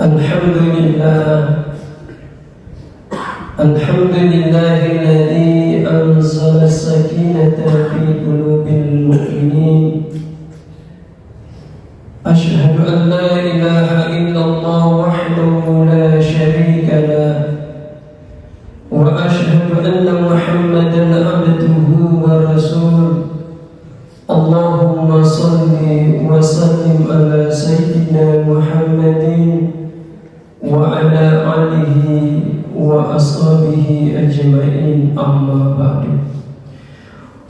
الحمد لله الذي أنزل السكينة في قلوب المؤمنين. أشهد أن لا إله إلا الله وحده لا شريك له، وأشهد أن محمدا عبده ورسوله. اللهم صل وسلم على سيدنا محمد وعلى آله وأصحابه أجمعين، أما بعد.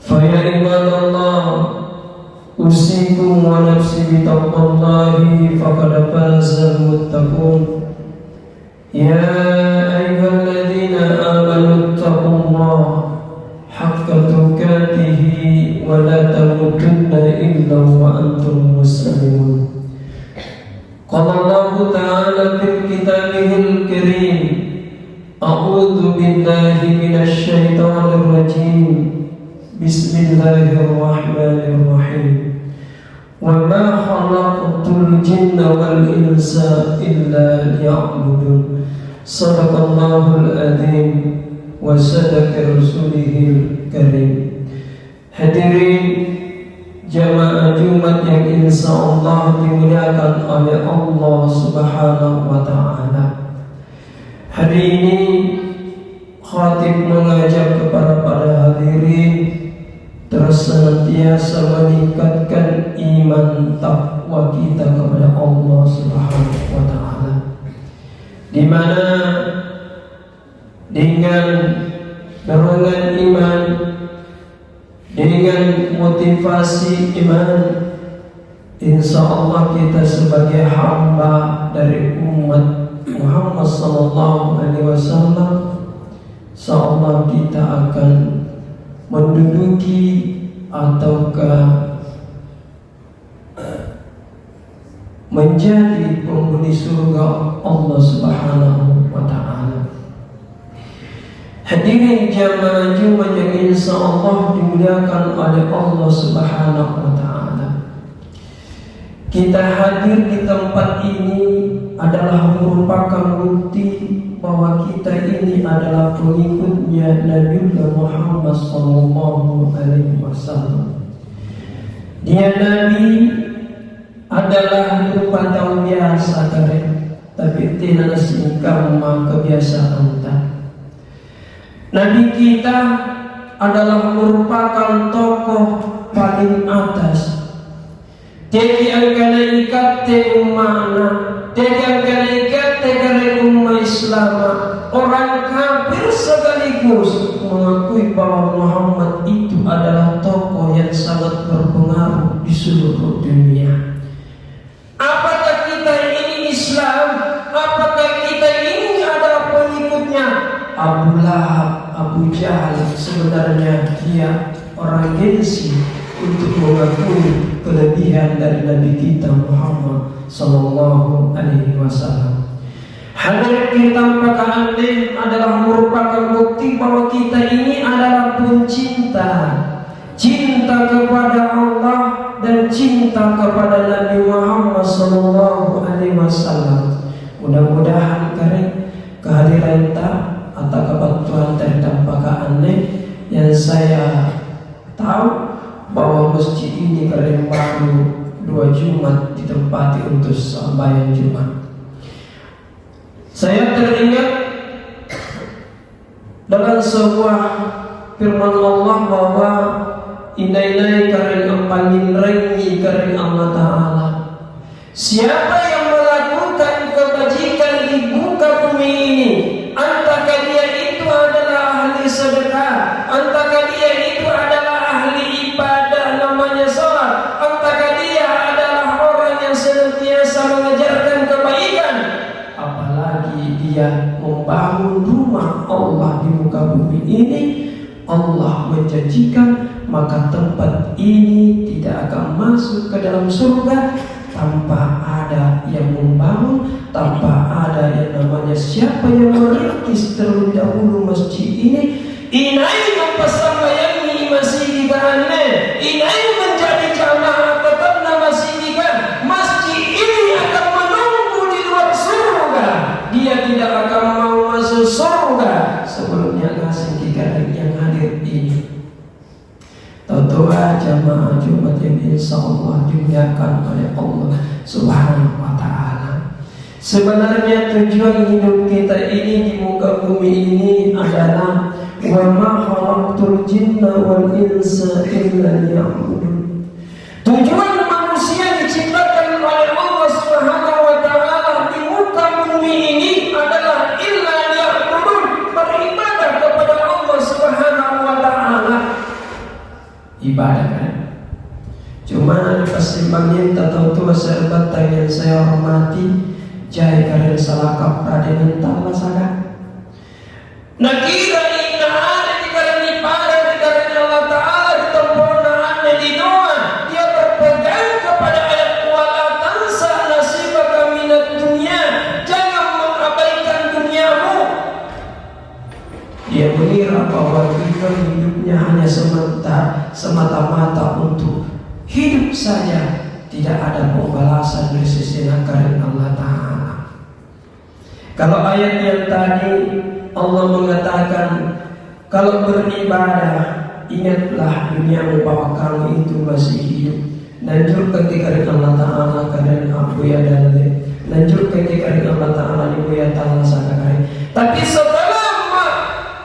فيا عباد الله، أوصيكم ونفسي بتقوى الله فقد فاز المتقون. يا أيها الذين آمنوا اتقوا الله حق تقاته ولا تموتن إلا وأنتم مسلمون. قال الله تعالى في كتابه الكريم: أعوذ بالله من الشيطان الرجيم، بسم الله الرحمن الرحيم. وما خلقت الجن والإنس إلا ليعبدون. صدق الله العظيم وصدق رسوله الكريم. Hadirin jamaah Jumat yang insya Allah dimuliakan oleh Allah Subhanahu wa Ta'ala. Hari ini khatib mengajak kepada para hadirin terus senantiasa meningkatkan iman takwa kita kepada Allah Subhanahu wa Ta'ala, di mana dengan dorongan iman, dengan motivasi iman, insya Allah kita sebagai hamba dari umat Muhammad sallallahu alaihi wasallam, insya Allah kita akan menduduki ataukah menjadi penghuni surga Allah Subhanahu wa Ta'ala. Hadirin jamaah Jumat yang insya Allah dimuliakan oleh Allah Subhanahu wa Ta'ala, kita hadir di tempat ini adalah merupakan bukti bahwa kita ini adalah pengikutnya Nabi Muhammad sallallahu alaihi wasallam. Dia Nabi adalah berupa tahun biasa keren, tapi tidak singkam kebiasaan tak. Nabi kita adalah merupakan tokoh paling atas. Teki angkana ikat te ummana, teki angkana ikat te kare umma Islam. Orang kafir sekaligus mengakui bahwa Muhammad itu adalah tokoh yang sangat berpengaruh di seluruh dunia. Apakah kita ini Islam? Apakah kita ini adalah pengikutnya? Abu Lahab, Abu Jahal sebenarnya dia orang gengsi untuk mengakui kelebihan dari Nabi kita Muhammad sallallahu alaihi wasallam. Hadir kita maka aneh adalah merupakan bukti bahwa kita ini adalah pencinta, cinta kepada Allah dan cinta kepada Nabi Muhammad sallallahu alaihi wasallam. Mudah-mudahan keren kehadiran kita atau kebetulan terdampak aneh yang saya tahu bahwa masjid ini keren baru 2 Jumat ditempati untuk sembahyang Jumat. Saya teringat dengan sebuah firman Allah bahwa inai karen ampangin rengi karen Allah Ta'ala. Siapa yang melakukan kebajikan di muka bumi ini, antakah dia itu adalah ahli sedekah, antakah dia itu adalah ahli ibadah namanya salat, antakah dia adalah orang yang senantiasa mengajarkan kebaikan, apalagi dia membangun rumah Allah di muka bumi ini, Allah menjanjikan maka tempat ini tidak akan masuk ke dalam surga tanpa ada yang membangun, tanpa ada yang namanya siapa yang merintis terlebih dahulu masjid ini. Inai mempersambayangi masjid aneh, inai menjadi jamaah tetap masjid. Masjid ini akan menunggu di luar surga jamaah Jumat yang insya Allah dimuliakan oleh Allah Subhanahu wa Ta'ala. Sebenarnya tujuan hidup kita ini di muka bumi ini adalah wa ma khalaqtul jinna wal insa illa liya'budun. Tujuan manusia diciptakan oleh Allah Subhanahu wa Ta'ala di muka bumi ini adalah illa liya'budun, beribadah kepada Allah Subhanahu wa Ta'ala. Ibadah kan? Cuma pas simbangin tahu tua serbat yang saya hormati jai karena salah kapra dengan tanah sana. Nakira ina ada di karena ibadah di karena Allah Ta'ala di temponan di doa dia berpegang kepada ayat wala tansa nasibaka minad dunia, jangan mengabaikan duniamu. Dia mengira bahwa hidupnya hanya semata-mata untuk hidup saja, tidak ada pembalasan dari sisi karena Allah Ta'ala. Kalau ayat yang tadi Allah mengatakan kalau beribadah ingatlah dunia bahwa kamu itu masih hidup. Lanjutkan ketika Allah Ta'ala kadang aku ya dan lanjutkan ketika Allah Ta'ala ni ya Ta'ala sekarang. Tapi setelah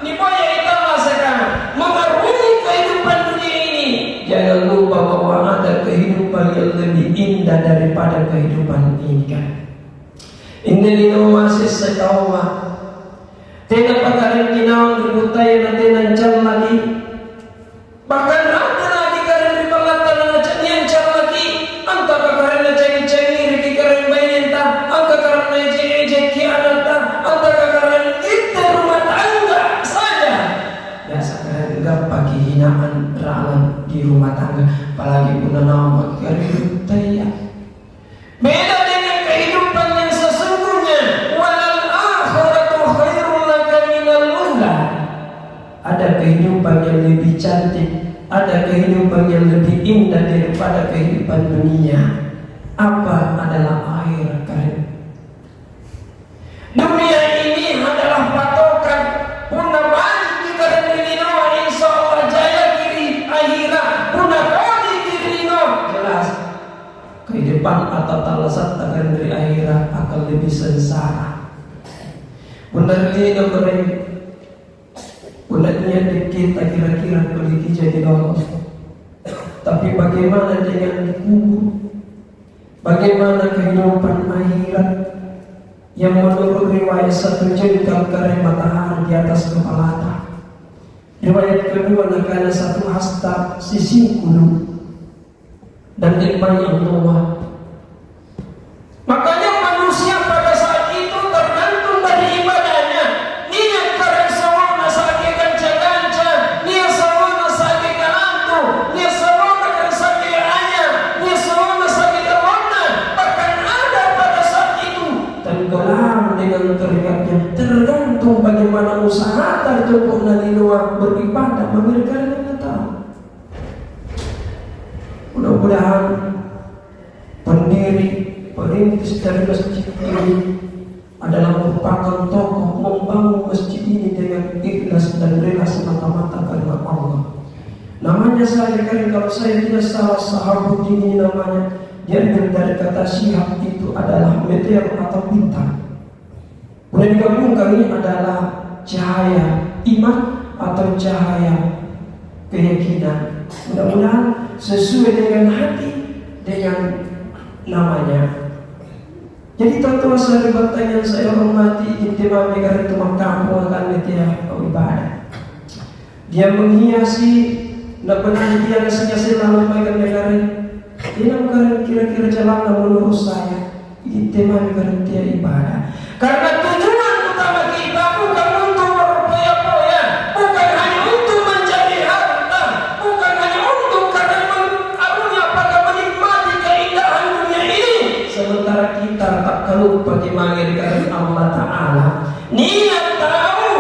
ni ya Ta'ala sekarang mengarungi kehidupan dunia ini, jangan lupa bahwa ada kehidupan yang lebih indah daripada kehidupan ini kan. Ini masih sekawa. Tidak pakaran kinawang dibutai na tinancam lagi. Bahkan ada lagi karen di pelatan na canyancam lagi. Angka karen na cengi-cengi riki karen bayinta. Angka karen na ejek-ejek ki ananta. Angka karen itu rumah tangga saja. Biasa karen enggak pagi hinaan ralan di rumah tangga. Apalagi pun nama karen dibutai ya. Beda dengan kehidupan yang sesungguhnya. Walal akhiratu khairul laka minal ula. Ada kehidupan yang lebih cantik, ada kehidupan yang lebih indah daripada kehidupan dunia. Apa adalah akhir kalian? Dunia ini adalah patokan. Puna balik di karen dilinawa insya Allah jaya kiri akhirat. Puna kodi kiri no. Jelas kehidupan atau talasat akan dari akhirat akan lebih sengsara. Benar ini kemarin, benarnya dikit kira-kira kuliti jadi lolos. Tapi bagaimana dengan kubur? Bagaimana kehidupan akhirat yang menurut riwayat satu jengkal kare matahari di atas kepala. Riwayat kedua nakana satu hasta sisi kulu dan nikmatnya Allah. Makanya manusia pada saat itu tergantung dari ibadahnya. Niat karena sawana sakit ganca-ganca, niat sawana sakit kanantu, niat sawana karena sakit ayah, niat sawana sakit kawana. Bahkan ada pada saat itu tenggelam dengan teriaknya. Tergantung bagaimana usaha tertutup nanti luar beribadah memberikan yang tahu. Mudah-mudahan pendiri perintis dari masjid ini adalah merupakan tokoh membangun masjid ini dengan ikhlas dan rela semata-mata karena Allah. Namanya saya kan kalau saya tidak salah sahabat ini namanya diambil dari kata syihab itu adalah meteor atau bintang. Boleh digabungkan ini adalah cahaya iman atau cahaya keyakinan. Mudah-mudahan sesuai dengan hati dengan namanya. Jadi tentu sahabat yang saya hormati intimah negara itu makamu akan dia ibadah. Dia menghiasi benar dia ngasih lalu bagian negara. Dia bukan kira-kira jalan menurut saya intimah negara dia ibadah. Karena tujuan utama kita bukan untuk berpoya-poya, bukan hanya untuk mencari harta, bukan hanya untuk karena mengarungi apakah menikmati keindahan dunia ini. Sementara kita tak lupa bagaimana dengan Allah Ta'ala. Niat tahu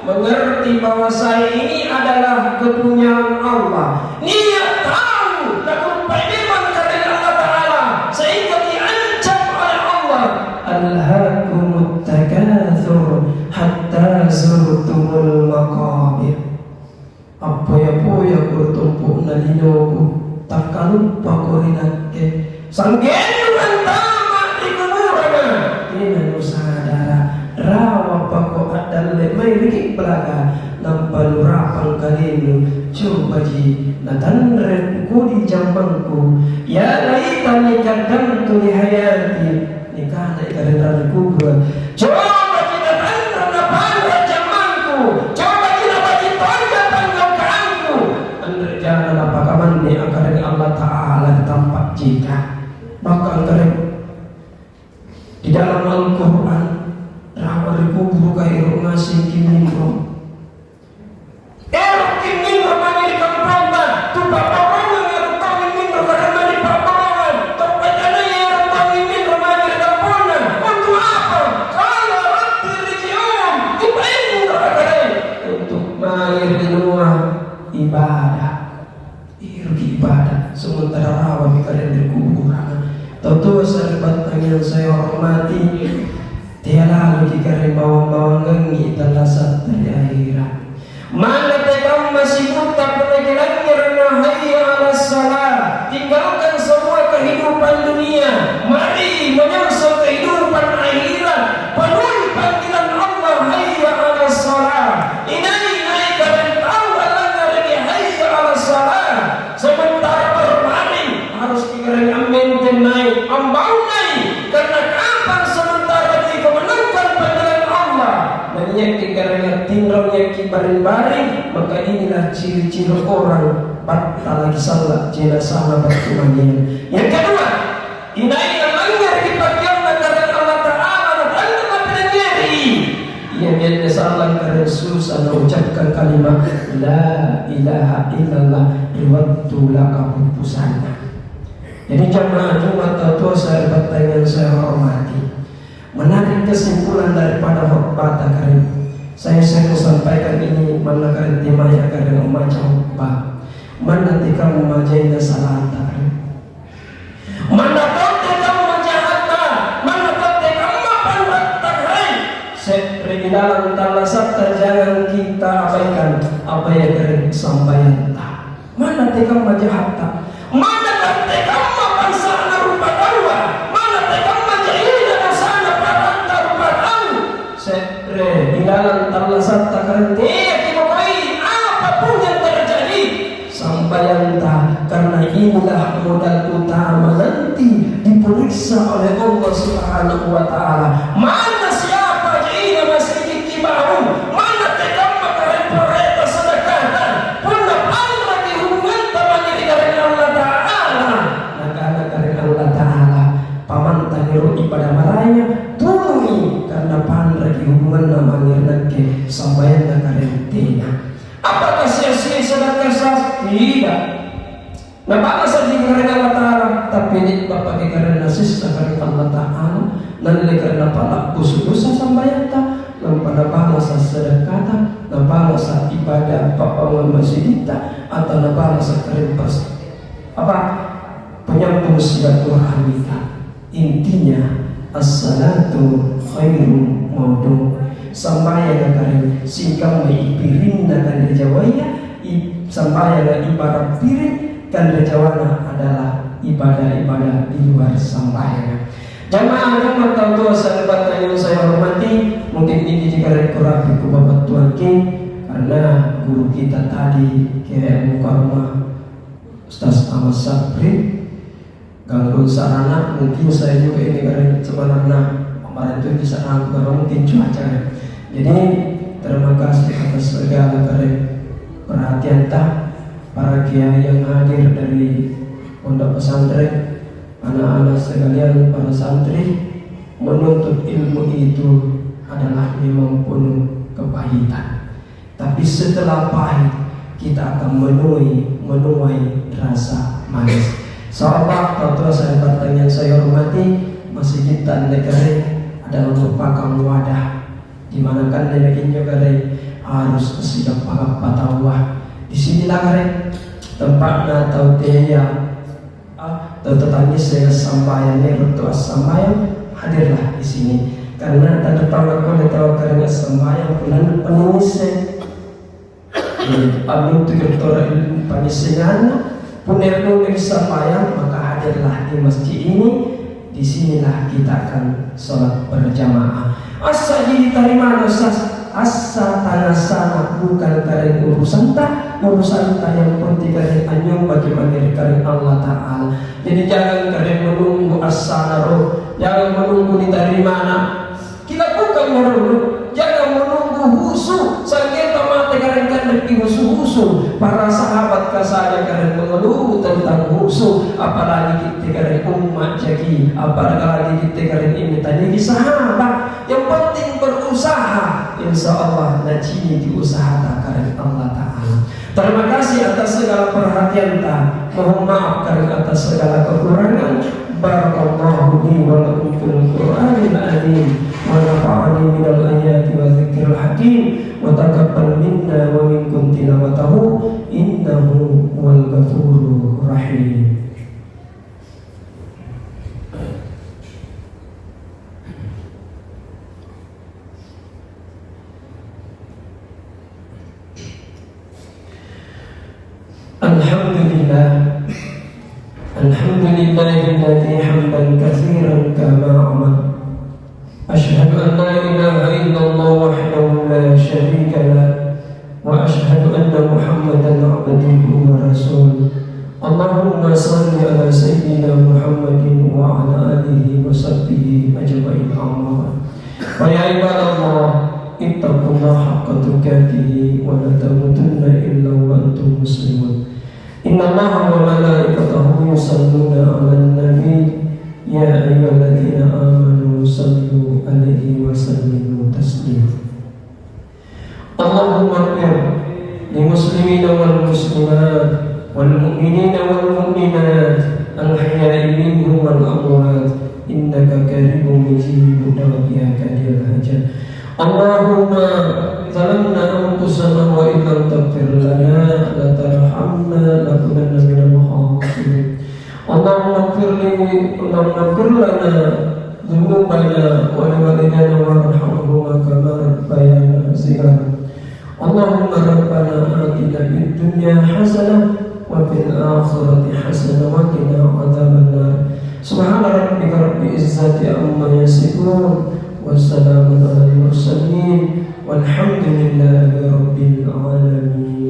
mengerti bahwa saya ini adalah kepunyaan Allah. Niat tahu tak lupa iman karena Allah Ta'ala sehingga diancam oleh Allah. Alhaakumut takatsur hatta zurtumul maqabir. Apa ya bertumpuk na linobo tak lupa ko rinake sanggeno antama di kuburan ina no sadara rawa pako adalle may rikik belaga nampalurapang kalino coba ji natanren ko di jambangku ya laitani kadamtu li hayati nikah na ikarentan kubur coba kita tanren na panra jambangku coba kita bagi tonja panggaukaanku andre jangan apakaman ni akareng Allah Ta'ala tampak jika maka akareng di dalam Al-Quran rawa kubur kairu ngasih kimimro erok kimimro mani kamprongan tu paparongan erok kimimro karena mani paparongan topetana erok kimimro mani kamprongan untuk apa? Kalau rabbi rijium ibainu kakarai untuk mahir di luar ibadah iruki ibadah sementara rawa mikaren di kuburan tentu sahabat yang saya hormati dia lalu dikari bawang-bawang gengi terlasat dari akhirat mana tekam masih buta penegilangnya rana hayya ala salat tinggalkan semua kehidupan dunia mari menyongsong kehidupan akhirat penuhi panggilan Allah hayya ala salat inai karen tahu alangnya lagi hayya ala salat sementara bermain harus dikari amin tenai ambau naik karena kapan sementara di kemenangkan panggilan Allah dan yang dikari tinggal yang baring-baring maka inilah ciri-ciri orang batal lagi salat jenazah bertumanian. Yang kedua inai melanggar di bagian karena Allah Ta'ala dan Allah nyeri yang dia salah karena susah mengucapkan kalimat la ilaha illallah riwatu laka pupusannya. Jadi jamaah Jumat atau sahabat yang saya hormati menarik kesimpulan daripada khutbah karim saya sampaikan ini mana karim temanya karim membaca khutbah mana tika memajainya salat karim mana tote kamu majahata mana tote kamu mapan wakta karim di dalam talasat jangan kita abaikan apa yang karim sampaikan mana tika majahata mana tote kamu mapan sana rupa dawa mana tika majahina sana paranta rupa dawa di dalam talasat takarente kimokai apapun yang terjadi sampaian karena inilah modal utama nanti diperiksa oleh Allah Subhanahu wa Ta'ala mana siapa jina masih kikibahu mana tegam makaran pereta sedekatan punna Allah di hubungan tamanya dengan Allah Ta'ala karena Allah Ta'ala pamantan ibadah marahnya tuli karena pandra di hubungan namanya nanti sambayan karentina apakah sia-sia sedekah sah? Tidak. Nah balas saja karena Allah Ta'ala tapi ini bapak karena sisa karena Allah Ta'ala nanti karena pala dosa sambayan dan pada bahasa sedekah dan bahasa ibadah papawan masjidita atau bahasa kerimpas apa penyambung silaturahmi intinya as-salatu khairum maudu sambayang karim singkang may ipirin na kanjawaya sambayang ibarat piring kanjawana adalah ibadah-ibadah di luar sambayang. Jamaah tahu sahabat yang saya hormati mungkin ini jika rekurapi ke bapak Tuhan karena guru kita tadi kira muka rumah Ustaz Ahmad Sabri gangguan sarana mungkin saya juga ini karena sebenarnya kemarin itu bisa aku karena mungkin cuaca jadi terima kasih atas segala perhatian para kiai yang hadir dari pondok pesantren anak-anak sekalian para santri menuntut ilmu itu adalah memang penuh kepahitan tapi setelah pahit kita akan menuai rasa manis. Sahabat atau sahabat yang saya hormati, masjid dan negara adalah merupakan wadah di mana kan nenek juga harus bersidang pagap patawah. Di sinilah tempatnya atau dia atau tetangga saya sambayan bertuas sambayan hadirlah di sini karena tanda panggil kau tahu karena sambayan penulis amin tu doktor ilmu panisengan punir-punir sapayang, maka hadirlah di masjid ini. Disinilah kita akan sholat berjamaah. Asa diterima asa tanah sana bukan karena urusan yang penting karena anyong bagaimana karena Allah Ta'ala. Jadi jangan karena menunggu asana roh, jangan menunggu diterima. Kita bukan menunggu, jangan menunggu husu. Sakit mati karena husu. Para sahabat kasanya karena mengeluh tentang husu, apalagi kita karena umat jadi, apalagi kita karena ini tadi sahabat. Yang penting berusaha, insya Allah najini diusahakan karena Allah Ta'ala. Terima kasih atas segala perhatian ta. Mohon maaf karena atas segala kekurangan. Barakallahu li wa lakum fil Qur'anil azim wa nafa'ani minal ayati wa dzikril hakim wa taqabbal minna wa minkum tilawatahu innahu wal ghafurur rahim. Alhamdulillahilladzi hamdan katsiran kama amar. Asyhadu an la ilaha illallah wahdahu la syarika lah wa asyhadu anna Muhammadan abduhu wa rasuluh. Allahumma shalli ala sayyidina Muhammadin wa ala alihi wa sahbihi ajma'in. Amma wa ya ibadallah ittaqullaha haqqa tuqatih wa la tamutunna illa wa antum muslimun. Inna Allaha wa malaikatahu yusalluna 'alan nabi ya ayyuhalladzina amanu sallu 'alaihi wa sallimu taslima. Allahumma ighfir lil muslimina wal muslimat wal mu'minina wal mu'minat al ahya'i minhum wal amwat innaka qaribun mujibud da'wati kadil hajat. Allahumma zalamna anfusana wa in lam taghfir lana la tarhamna lakunanna minal khasirin. Allahumma ighfir lana dhunubana wa liwalidayna warhamhuma kama rabbayana shighara. Allahumma rabbana atina fid dunya hasanah wa fil akhirati hasanah wa qina adzabannar. Subhana rabbika rabbil izzati amma yasifun. Wassalamu ala al-mursalin walhamdulillahi rabbil alamin.